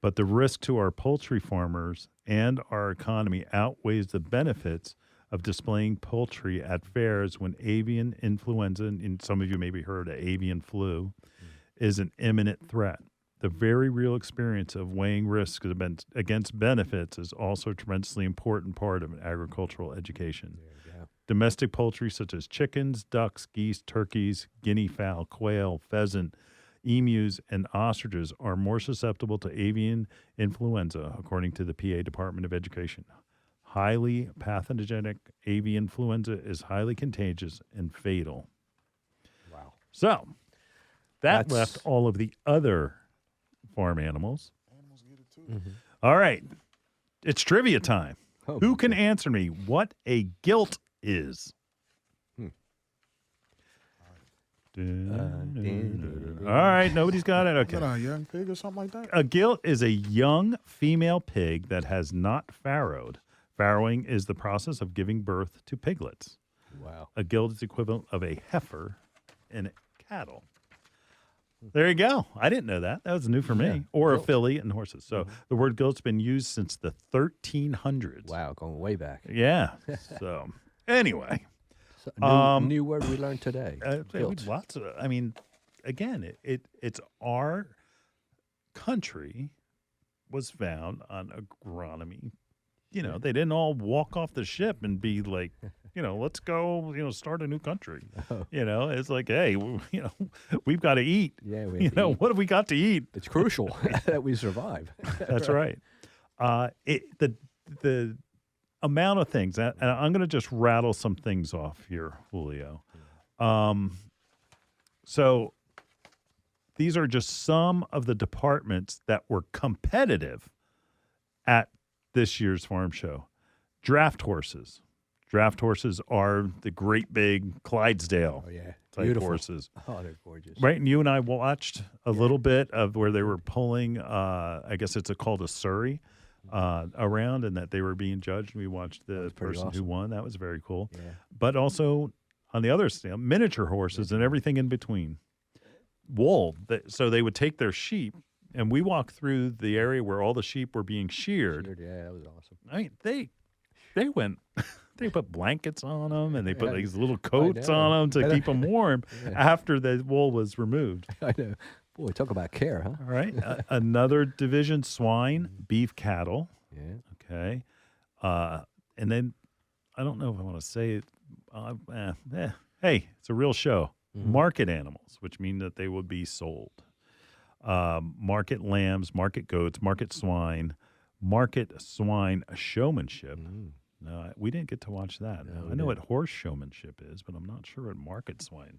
But the risk to our poultry farmers and our economy outweighs the benefits of displaying poultry at fairs when avian influenza, and some of you maybe heard of avian flu, is an imminent threat. The very real experience of weighing risks against benefits is also a tremendously important part of an agricultural education. Domestic poultry such as chickens, ducks, geese, turkeys, guinea fowl, quail, pheasant, emus, and ostriches are more susceptible to avian influenza, according to the PA Department of Education. Highly pathogenic avian influenza is highly contagious and fatal. Wow. So that That's- left all of the other farm animals. Animals get it too. All right. It's trivia time. Oh, Who my can God. answer me what a gilt is? All right, nobody's got it. Is Okay. that a young pig or something like that? A gilt is a young female pig that has not farrowed. Farrowing is the process of giving birth to piglets. Wow. A gilt is equivalent of a heifer in cattle. There you go. I didn't know that. That was new for me. Yeah, Or a gilt. filly in horses. So the word gilt's been used since the 1300s. Wow, going way back. Yeah. So anyway. So, a new word we learned today. Gilt. Lots of. I mean, again, it's our country was found on agronomy. You know, they didn't all walk off the ship and be like, let's go, start a new country. It's like, hey, we've got to eat. Yeah, we have to eat. What have we got to eat? It's crucial that we survive. That's right. The amount of things, and I'm going to just rattle some things off here, Julio. So these are just some of the departments that were competitive at this year's farm show. Draft horses. Draft horses are the great big Clydesdale Oh, yeah. type Beautiful. horses. Oh, they're gorgeous. Right, and you and I watched a little bit of where they were pulling, I guess it's called a Surrey, around, and that they were being judged. We watched the pretty person who awesome. won. That was very cool. Yeah. But also, on the other side, miniature horses and everything in between. Wool. So they would take their sheep, and we walked through the area where all the sheep were being sheared. Yeah, that was awesome. I mean, they went... They put blankets on them, and they put Yeah. these little coats know. on them to keep them warm Yeah. after the wool was removed. I know. Boy, talk about care, huh? All right. Another division, swine, beef, cattle. Yeah. Okay. And then I don't know if I want to say it. Hey, it's a real show. Market animals, which mean that they will be sold. Market lambs, market goats, market swine showmanship. No, we didn't get to watch that. No, I we know what didn't. horse showmanship is, but I'm not sure what market swine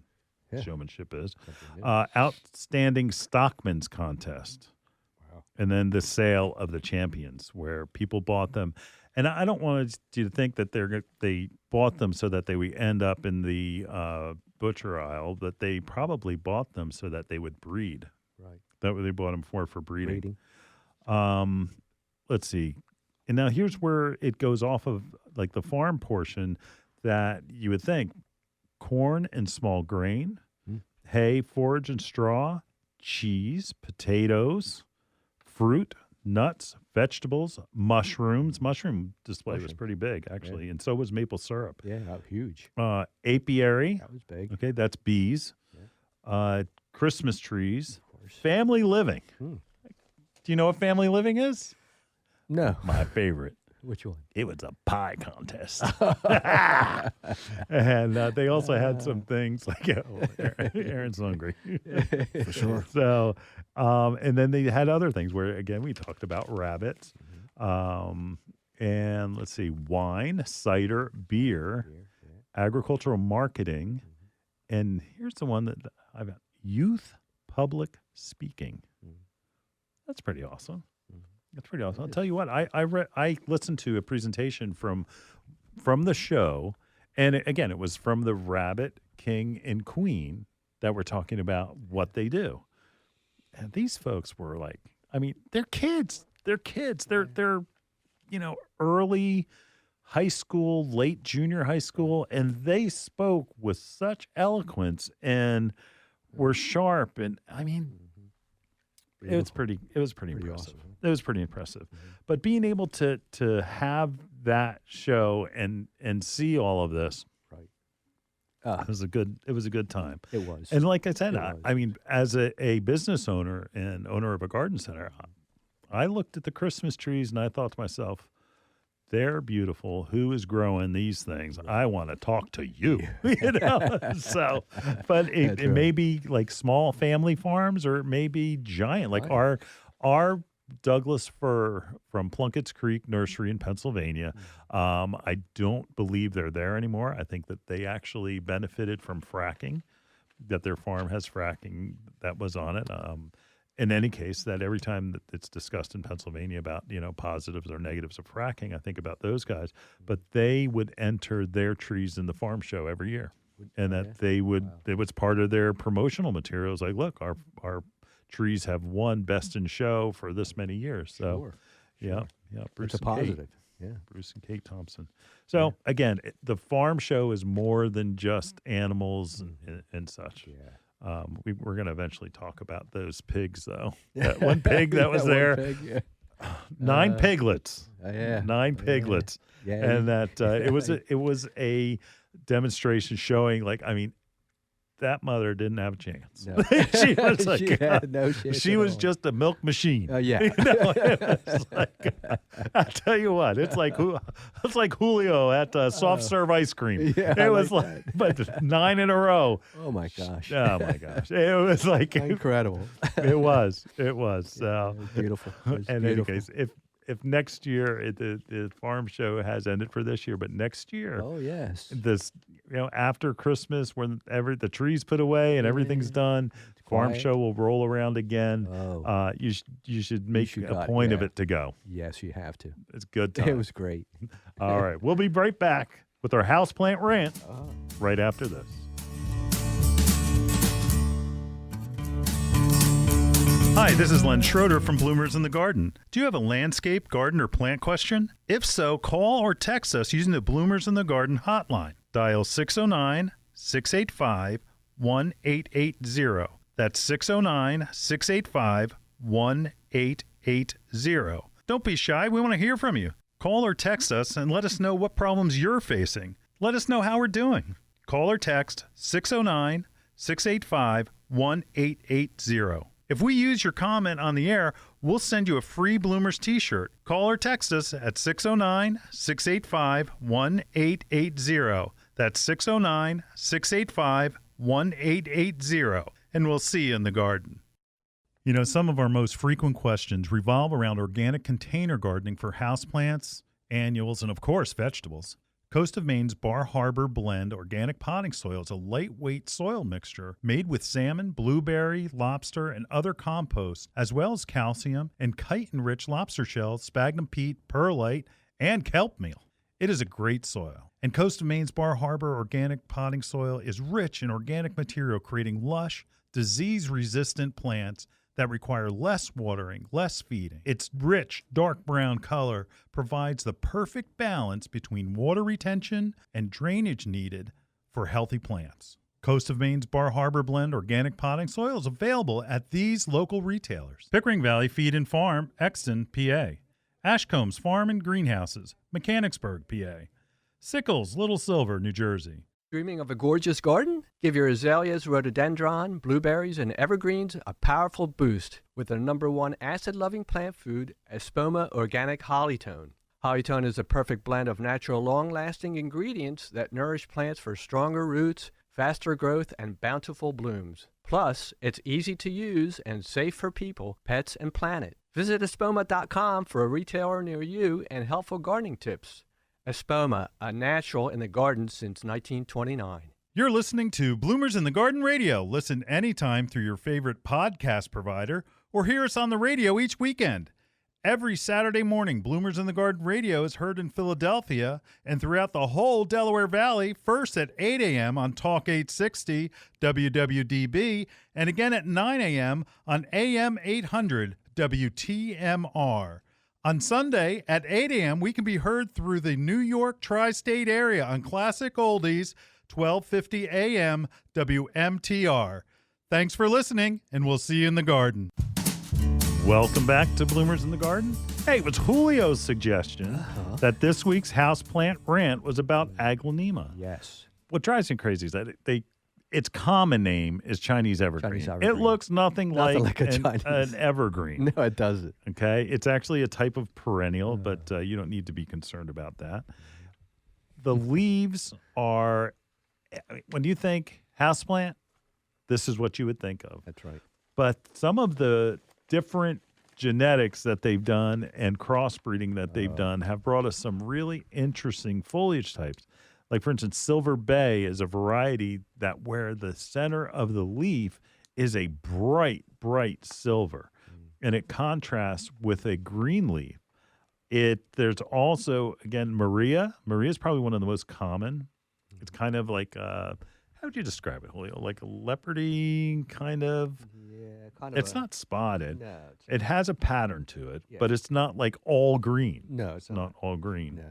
Yeah. showmanship is. Something new. Outstanding stockman's contest. Wow. And then the sale of the champions, where people bought them. And I don't want you to think that they bought them so that they would end up in the butcher aisle, that they probably bought them so that they would breed. Right. That what they bought them for breeding. Breeding. Let's see. And now here's where it goes off of like the farm portion that you would think: corn and small grain, hay, forage and straw, cheese, potatoes, fruit, nuts, vegetables, mushrooms. Mushroom display was Mushroom. pretty big, actually, and so was maple syrup. Yeah, huge. Apiary. That was big. Okay, that's bees. Christmas trees. Of course. Family living. Hmm. Do you know what family living is? No. My favorite. Which one? It was a pie contest. And they also had some things like, Aaron's hungry. For sure. So, and then they had other things where, again, we talked about rabbits. And let's see, wine, cider, beer, agricultural marketing. And here's the one that I've got: youth public speaking. That's pretty awesome. That's pretty awesome. I'll tell you what, I listened to a presentation from the show, And again, it was from the Rabbit King and Queen that we're talking about what they do. And these folks were like, I mean, they're kids. They're kids. They're early high school, late junior high school, and they spoke with such eloquence and were sharp. And I mean, it was pretty impressive. awesome. It was pretty impressive. But being able to have that show and see all of this, Right. it was a good time. It was. And like I said, It was. I mean, as a business owner and owner of a garden center, I looked at the Christmas trees and I thought to myself, they're beautiful. Who is growing these things? I want to talk to you. So, but it may be like small family farms, or it may be giant, like our Douglas fir from Plunkett's Creek Nursery in Pennsylvania. I don't believe they're there anymore. I think that they actually benefited from fracking, that their farm has fracking that was on it. In any case, that every time that it's discussed in Pennsylvania about, positives or negatives of fracking, I think about those guys. But they would enter their trees in the farm show every year. And that it was part of their promotional materials. Like, look, our trees have won best in show for this many years. So, yeah, Bruce It's a and Kate. positive. Yeah. Bruce and Kate Thompson. So again, the farm show is more than just animals and such. Yeah. We're going to eventually talk about those pigs, though. That one pig that was That one there, pig, yeah. 9 piglets, Yeah. 9 piglets, Yeah. and that it was a demonstration showing, like, I mean, that mother didn't have a chance. No. She was like, She had no chance she at was all. just a milk machine. Yeah. It was like, I tell you what, it's like Julio at soft serve ice cream. Yeah, it was like, but 9 in a row. Oh my gosh. Oh my gosh, it was like Incredible. it was. So, It was beautiful. It was in beautiful. any case, if next year the farm show has ended for this year, but next year, Oh yes. this after Christmas when the trees put away and everything's done, farm quiet. show will roll around again. Oh. You should make should a got- point of yeah. it to go. Yes, you have to. It's good time. It was great. All right, we'll be right back with our houseplant rant Oh. right after this. Hi, this is Len Schroeder from Bloomers in the Garden. Do you have a landscape, garden, or plant question? If so, call or text us using the Bloomers in the Garden hotline. Dial 609-685-1880. That's 609-685-1880. Don't be shy. We want to hear from you. Call or text us and let us know what problems you're facing. Let us know how we're doing. Call or text 609-685-1880. If we use your comment on the air, we'll send you a free Bloomers t-shirt. Call or text us at 609-685-1880. That's 609-685-1880. And we'll see you in the garden. Some of our most frequent questions revolve around organic container gardening for houseplants, annuals, and of course, vegetables. Coast of Maine's Bar Harbor Blend organic potting soil is a lightweight soil mixture made with salmon, blueberry, lobster, and other composts, as well as calcium and chitin-rich lobster shells, sphagnum peat, perlite, and kelp meal. It is a great soil. And Coast of Maine's Bar Harbor organic potting soil is rich in organic material, creating lush, disease-resistant plants that require less watering, less feeding. Its rich, dark brown color provides the perfect balance between water retention and drainage needed for healthy plants. Coast of Maine's Bar Harbor Blend organic potting soil is available at these local retailers: Pickering Valley Feed and Farm, Exton, PA; Ashcombs Farm and Greenhouses, Mechanicsburg, PA; Sickles, Little Silver, New Jersey. Dreaming of a gorgeous garden? Give your azaleas, rhododendron, blueberries, and evergreens a powerful boost with their #1 acid-loving plant food, Espoma Organic Hollytone. Hollytone is a perfect blend of natural, long-lasting ingredients that nourish plants for stronger roots, faster growth, and bountiful blooms. Plus, it's easy to use and safe for people, pets, and planet. Visit espoma.com for a retailer near you and helpful gardening tips. Espoma, a natural in the garden since 1929. You're listening to Bloomers in the Garden Radio. Listen anytime through your favorite podcast provider or hear us on the radio each weekend. Every Saturday morning, Bloomers in the Garden Radio is heard in Philadelphia and throughout the whole Delaware Valley, first at 8 a.m. on Talk 860 WWDB, and again at 9 a.m. on AM 800 WTMR. On Sunday at 8 a.m., we can be heard through the New York tri-state area on Classic Oldies, 1250 a.m. WMTR. Thanks for listening, and we'll see you in the garden. Welcome back to Bloomers in the Garden. Hey, it was Julio's suggestion that this week's houseplant rant was about Aglaonema. Yes. What drives me crazy is that its common name is Chinese evergreen. Chinese evergreen. It looks nothing like a an evergreen. No, it doesn't. Okay, it's actually a type of perennial, but you don't need to be concerned about that. The leaves are, when you think houseplant, this is what you would think of. That's right. But some of the different genetics that they've done and crossbreeding that they've done have brought us some really interesting foliage types. Like, for instance, Silver Bay is a variety that where the center of the leaf is a bright, bright silver, and it contrasts with a green leaf. There's also, again, Maria. Maria is probably one of the most common. It's kind of like, how would you describe it, Julio? Like a leopardy kind of? Yeah, kind of. It's not spotted. No. It has a pattern to it, Yeah. but it's not like all green. No, it's Not all green. No.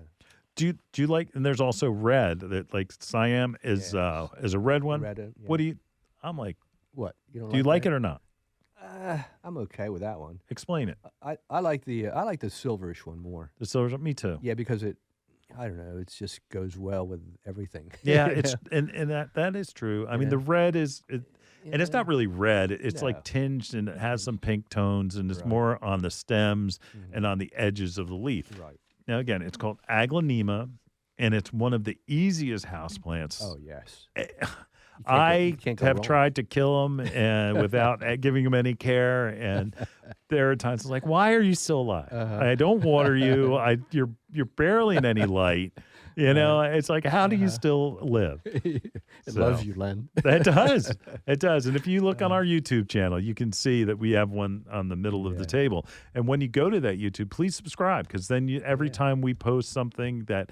Do you like? And there's also red. That like Siam is a red one. Red, yeah. What do you? I'm like, What? You don't do you like that? it or not? I'm okay with that one. Explain it. I like the silverish one more. The silver. Me too. Yeah, because I don't know, it just goes well with everything. Yeah, it's and that is true. I mean, the red is, and it's not really red. It's like tinged and it has some pink tones, and it's more on the stems and on the edges of the leaf. Right. Now, again, it's called Aglaonema, and it's one of the easiest houseplants. Oh, yes. I can't go have wrong. tried to kill them and without giving them any care, and there are times it's like, "Why are you still alive? I don't water you. You're barely in any light. You know, it's like, how do you still live?" It So- loves you, Len. It does. It does. And if you look on our YouTube channel, you can see that we have one on the middle of the table. And when you go to that YouTube, please subscribe, because then every time we post something that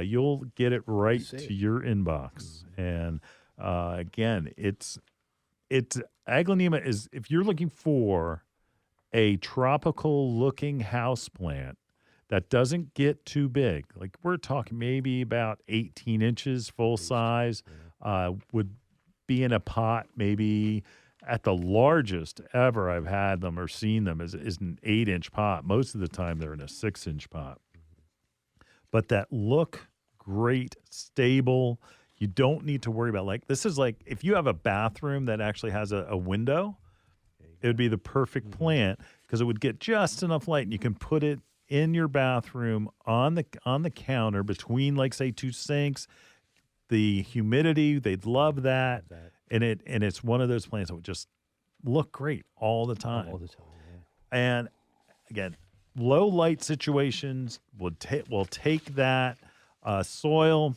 you'll get it right to your inbox. And again, it's Aglaonema is, if you're looking for a tropical looking house plant that doesn't get too big, like we're talking maybe about 18 inches full size, would be in a pot maybe at the largest ever I've had them or seen them is an 8-inch pot. Most of the time they're in a 6-inch pot. But that look great, stable. You don't need to worry about, like, this is like if you have a bathroom that actually has a window, it would be the perfect plant because it would get just enough light, and you can put it in your bathroom on the counter between, like, say, two sinks. The humidity, they'd love that. And it's one of those plants that would just look great all the time. All the time, yeah. And again, low light situations will take that soil,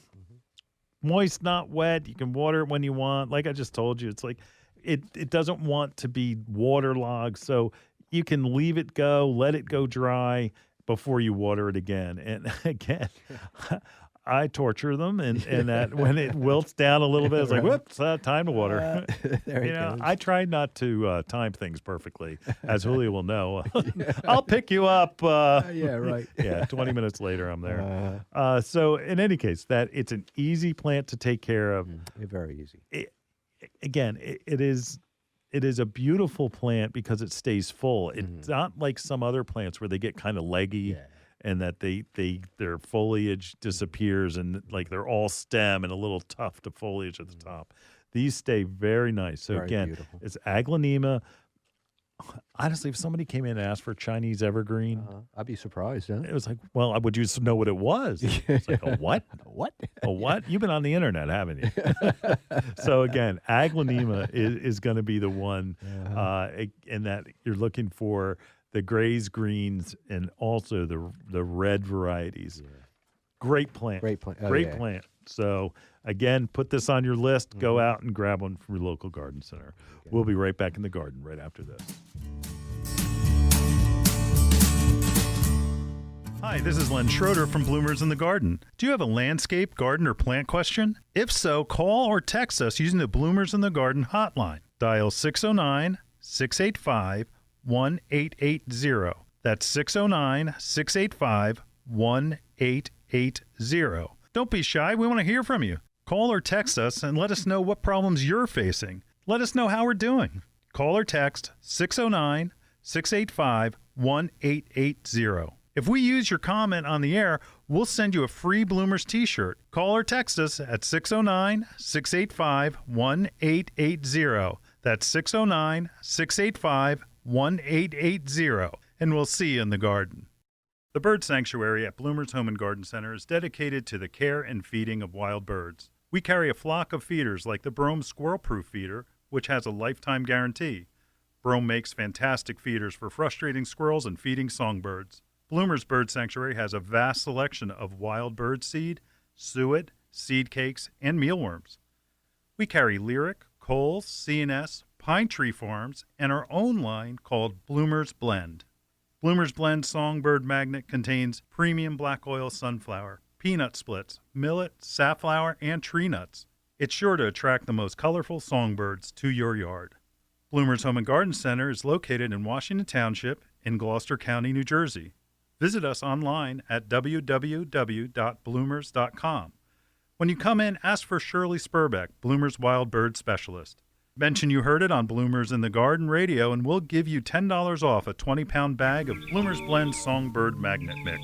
moist, not wet. You can water it when you want. Like I just told you, it's like it doesn't want to be waterlogged, so you can leave it go, let it go dry before you water it again. And again, I torture them, and that when it wilts down a little bit, it's like, whoops, time to water. There it goes. I try not to time things perfectly, as Julio will know. I'll pick you up. Yeah, right. Yeah, 20 minutes later, I'm there. So in any case, that it's an easy plant to take care of. Very easy. It is a beautiful plant because it stays full. It's not like some other plants where they get kind of leggy. And that their foliage disappears, and like they're all stem and a little tuft of foliage at the top. These stay very nice. So Very again, beautiful. it's Aglaonema. Honestly, if somebody came in and asked for Chinese evergreen, I'd be surprised, huh? it was like, well, would you just know what it was? It's like, a what? What? A what? You've been on the internet, haven't you? So again, Aglaonema is going to be the one in that you're looking for the grays, greens, and also the red varieties. Yeah. Great plant. Great plant. Oh, Great yeah. plant. So again, put this on your list. Go out and grab one from your local garden center. We'll be right back in the garden right after this. Hi, this is Len Schroeder from Bloomers in the Garden. Do you have a landscape, garden, or plant question? If so, call or text us using the Bloomers in the Garden hotline. Dial 609-685-1880. That's 609-685-1880. Don't be shy. We want to hear from you. Call or text us and let us know what problems you're facing. Let us know how we're doing. Call or text 609-685-1880. If we use your comment on the air, we'll send you a free Bloomers t-shirt. Call or text us at 609-685-1880. That's 609-685-1880. And we'll see you in the garden. The Bird Sanctuary at Bloomers Home and Garden Center is dedicated to the care and feeding of wild birds. We carry a flock of feeders like the Brome Squirrel-Proof Feeder, which has a lifetime guarantee. Brome makes fantastic feeders for frustrating squirrels and feeding songbirds. Bloomers Bird Sanctuary has a vast selection of wild bird seed, suet, seed cakes, and mealworms. We carry Lyric, Coles, C&S, Pine Tree Farms, and our own line called Bloomers Blend. Bloomers Blend Songbird Magnet contains premium black oil sunflower, peanut splits, millet, safflower, and tree nuts. It's sure to attract the most colorful songbirds to your yard. Bloomers Home and Garden Center is located in Washington Township in Gloucester County, New Jersey. Visit us online at www.bloomers.com. When you come in, ask for Shirley Spurbeck, Bloomers Wild Bird Specialist. Mention you heard it on Bloomers in the Garden Radio, and we'll give you $10 off a 20-pound bag of Bloomers Blend Songbird Magnet Mix.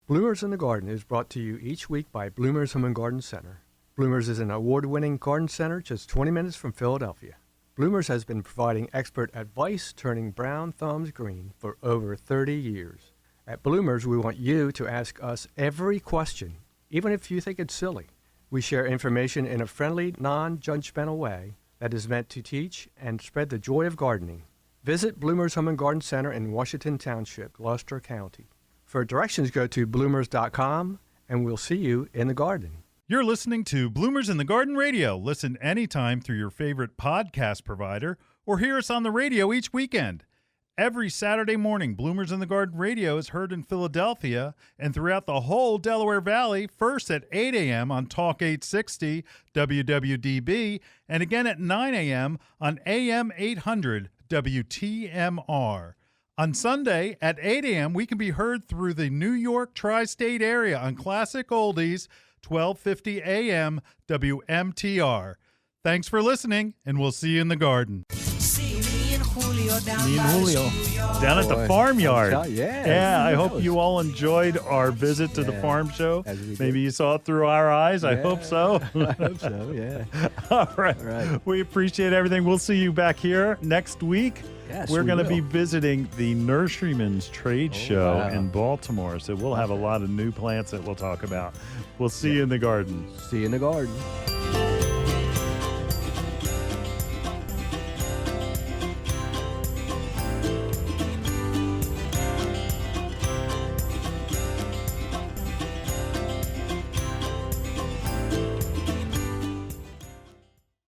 Bloomers in the Garden is brought to you each week by Bloomers Home and Garden Center. Bloomers is an award-winning garden center just 20 minutes from Philadelphia. Bloomers has been providing expert advice turning brown thumbs green for over 30 years. At Bloomers, we want you to ask us every question, even if you think it's silly. We share information in a friendly, non-judgmental way that is meant to teach and spread the joy of gardening. Visit Bloomers Home and Garden Center in Washington Township, Gloucester County. For directions, go to bloomers.com, and we'll see you in the garden. You're listening to Bloomers in the Garden Radio. Listen anytime through your favorite podcast provider or hear us on the radio each weekend. Every Saturday morning, Bloomers in the Garden Radio is heard in Philadelphia and throughout the whole Delaware Valley, first at 8 a.m. on Talk 860 WWDB and again at 9 a.m. on AM 800 WTMR. On Sunday at 8 a.m., we can be heard through the New York tri-state area on Classic Oldies 1250 AM WMTR. Thanks for listening, and we'll see you in the garden. Me and Julio Down at the farmyard. Yeah. I hope you all enjoyed our visit to the farm show. Maybe you saw it through our eyes. I hope so. I hope so, yeah. All right. We appreciate everything. We'll see you back here next week. Yes, We're we going to will. be visiting the Nurseryman's Trade Show wow. in Baltimore. So we'll have a lot of new plants that we'll talk about. We'll see you in the garden. See you in the garden.